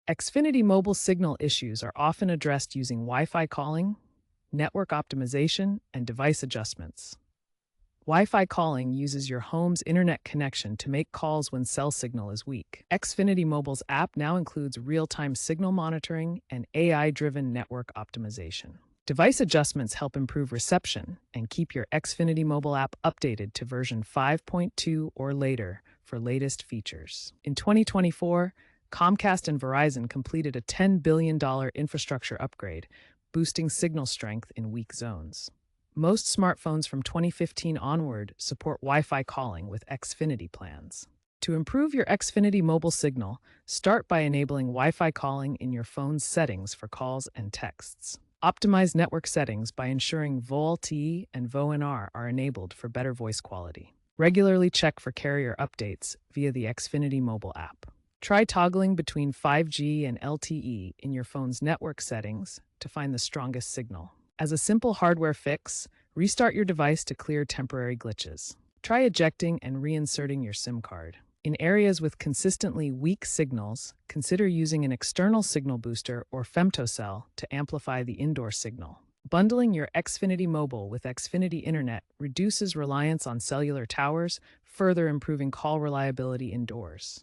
Xfinity Mobile signal issues are often addressed using Wi-Fi calling, network optimization, and device adjustments. Wi-Fi calling uses your home's internet connection to make calls when cell signal is weak. Xfinity Mobile's app now includes real-time signal monitoring and AI-driven network optimization. Device adjustments help improve reception and keep your Xfinity Mobile app updated to version 5.2 or later for latest features. In 2024, Comcast and Verizon completed a $10 billion infrastructure upgrade, boosting signal strength in weak zones. Most smartphones from 2015 onward support Wi-Fi calling with Xfinity plans. To improve your Xfinity mobile signal, start by enabling Wi-Fi calling in your phone's settings for calls and texts. Optimize network settings by ensuring VoLTE and VoNR are enabled for better voice quality. Regularly check for carrier updates via the Xfinity mobile app. Try toggling between 5G and LTE in your phone's network settings to find the strongest signal. As a simple hardware fix, restart your device to clear temporary glitches. Try ejecting and reinserting your SIM card. In areas with consistently weak signals, consider using an external signal booster or femtocell to amplify the indoor signal. Bundling your Xfinity Mobile with Xfinity Internet reduces reliance on cellular towers, further improving call reliability indoors.